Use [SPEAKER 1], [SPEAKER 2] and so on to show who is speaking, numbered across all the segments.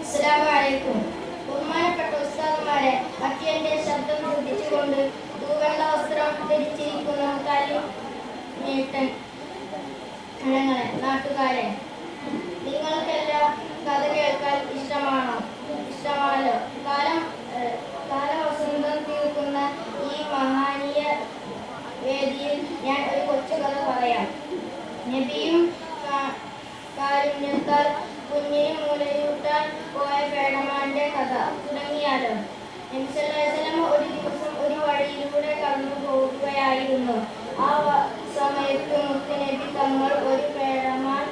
[SPEAKER 1] അസ്സലാമലൈക്കും. ബഹുമാനപ്പെട്ട ഉസ്താദുമാരെ, അത്യന്റെ ശബ്ദം ശ്രദ്ധിച്ചുകൊണ്ട് തൂവെള്ള വസ്ത്രം ധരിച്ചിരിക്കുന്ന കലിമീട്ടൻ ജനങ്ങളെ, നാട്ടുകാരെ, നിങ്ങൾക്കെല്ലാം കഥ കേൾക്കാൻ ഇഷ്ടമാണല്ലോ. കാലവസന്തം തീർക്കുന്ന ഈ മഹാനീയ വേദിയിൽ ഞാൻ ഒരു കൊച്ചു കഥ പറയാം. നബിയും കാരുണ്യത്താൽ കുഞ്ഞിന് മുലയൂട്ടാൻ പോയ പേടമാന്റെ കഥ തുടങ്ങിയാലോ. നബി സല്ലല്ലാഹു അലൈഹി വസല്ലം ഒരു ദിവസം ഒരു വഴിയിലൂടെ കടന്നു പോകുകയായിരുന്നു. ആ സമയത്ത് മുത്തുനബി തങ്ങൾ ഒരു പേടമാൻ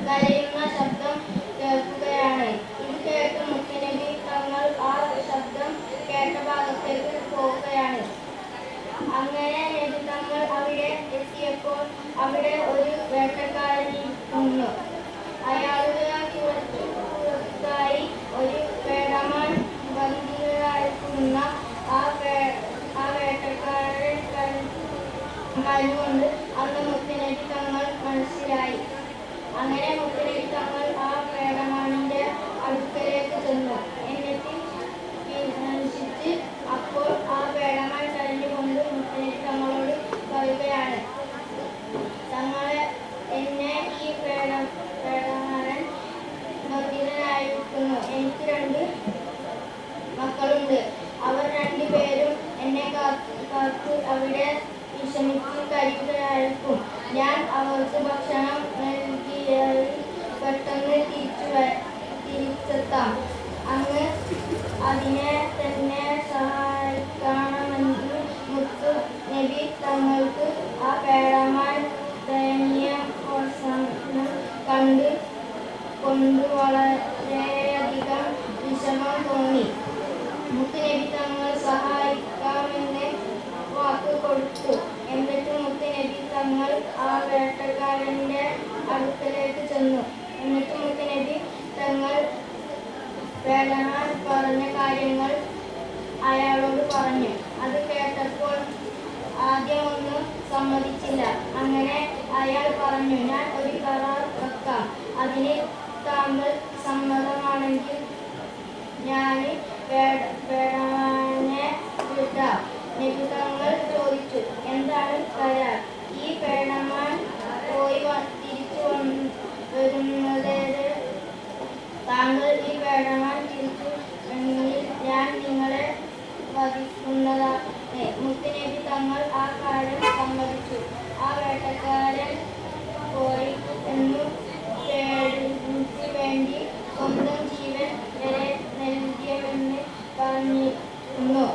[SPEAKER 1] കരയുന്ന ശബ്ദം കേൾക്കുകയാണ്. ഇത് കേട്ട് മുത്തുനബി തങ്ങൾ ആ ശബ്ദം കേട്ട ഭാഗത്തേക്ക് പോവുകയാണ്. അങ്ങനെ നബി തങ്ങൾ അവിടെ എത്തിയപ്പോൾ അവിടെ ഒരു വേട്ടക്കാരൻ നിന്നു. അയാളുടെ പുറത്തായി ഒരു പേടമാൻ ബന്ധിതനായിരിക്കുന്ന ആ വേട്ടക്കാരൻ കരഞ്ഞുകൊണ്ട് അന്ന് മുത്തുനബി തങ്ങൾ മനസ്സിലായി. അങ്ങനെ മുത്തുനബി തങ്ങൾ ആ പേടമാനിന്റെ അടുക്കലേക്ക് ചെന്നു. എന്നിട്ട് വിമർശിച്ച് അപ്പോൾ ആ പേടമാൻ കരഞ്ഞുകൊണ്ട് മുത്തുനബി തങ്ങളോട് പറയുകയാണ്, തങ്ങളെ എന്നെ ഈ പേടമാനൻ ബന്ധിതനായിരിക്കുന്നു. എനിക്ക് 2 മക്കളുണ്ട്. അവർ 2 പേരും എന്നെ കാത്ത് അവിടെ വിഷമിച്ച് കഴിയുകയായിരിക്കും. ഞാൻ അവർക്ക് ഭക്ഷണം നൽകിയാൽ പെട്ടെന്ന് തിരിച്ചെത്താം. അങ്ങ് അതിനെ തന്നെ സഹായിക്കണമെന്ന് മുത്തു നബി തങ്ങൾക്ക് ആ പേടമാൻ ദയനീയാവസ്ഥ കൊണ്ട് വളരെയധികം വിഷമം തോന്നി. മുത്തുനബി തങ്ങൾ സഹായിക്കാമെന്ന് വാക്ക് കൊടുത്തു. എന്നിട്ട് മുത്തുനബി തങ്ങൾ ആ വേട്ടക്കാരന്റെ അടുക്കലേക്ക് ചെന്നു. എന്നിട്ട് മുത്തുനബി തങ്ങൾ പേടമാൻ പറഞ്ഞ കാര്യങ്ങൾ അയാളോട് പറഞ്ഞു. അത് കേട്ടപ്പോൾ ആദ്യമൊന്നും സമ്മതിച്ചില്ല. അങ്ങനെ അയാൾ പറഞ്ഞു, ഞാൻ ഒരു കരാർ വെക്കാം. അതിന് താങ്കൾ സമ്മതമാണെങ്കിൽ ഞാൻ പേടമാനെ വിടാം. നബി തങ്ങൾ ചോദിച്ചു, എന്താണ് കരാർ? ഈ പേടമാൻ പോയി തിരിച്ചു വരുന്നത് താങ്കൾ ഈ പേടമാൻ തിരിച്ചു ഞാൻ നിങ്ങളെ വധിക്കുന്നതാണ്. മുത്തുനബി തങ്ങൾ ആ കാര്യം സമ്മതിച്ചു. ആ വേട്ടക്കാരൻ പോയി എന്നു പേടിക്ക് വേണ്ടി സ്വന്തം ജീവൻ വരെ നൽകിയവെന്ന് പറഞ്ഞിരുന്നു.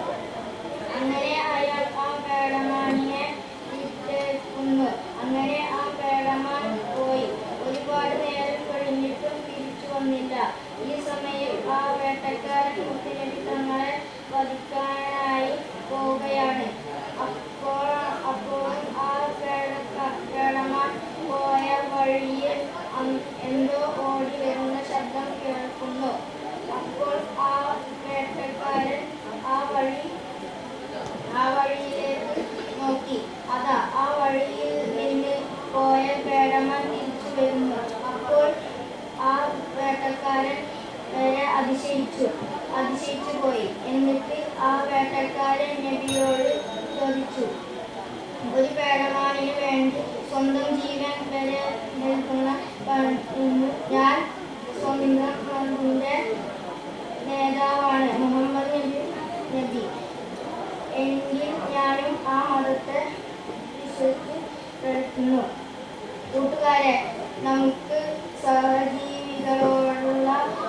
[SPEAKER 1] അങ്ങനെ അയാൾ ആ പേടമാനിനെ വിട്ടേക്കുന്നു. അങ്ങനെ ആ പേടമാൻ പോയി. ഒരുപാട് നേരം കഴിഞ്ഞിട്ടും തിരിച്ചു വന്നില്ല. ഈ സമയം ആ വേട്ടക്കാരൻ മുത്തുനബി തങ്ങളെ വധിക്കാനായി പോവുകയാണ്. അപ്പോഴും ആ പേടമാൻ പോയ വഴിയിൽ എന്തോ ഓടി വരുന്ന ശബ്ദം കേൾക്കുന്നു. അപ്പോൾ ആ വേട്ടക്കാരൻ ആ വഴിയിലേക്ക് നോക്കി. അതാ ആ വഴിയിൽ നിന്ന് പോയ പേടമാൻ തിരിച്ചു വരുന്നു. അപ്പോൾ ആ വേട്ടക്കാരൻ അതിശയിച്ചു പോയി. എന്നിട്ട് ആ വേട്ടക്കാരൻ നബിയോട് ചോദിച്ചു, ഒരു പേടമാനിന് വേണ്ടി സ്വന്തം ജീവൻ വരെ നൽകുന്ന ഞാൻ സ്വന്തം നേതാവാണ് മുഹമ്മദ് നബി. എങ്കിൽ ഞാനും ആ മതത്തെ വിശ്വസിക്കുന്നു. കൂട്ടുകാരെ, നമുക്ക് സഹജീവികളോടുള്ള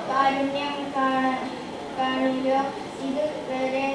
[SPEAKER 1] കാരുണ്യം കാണില്ലോ. ഇതുവരെ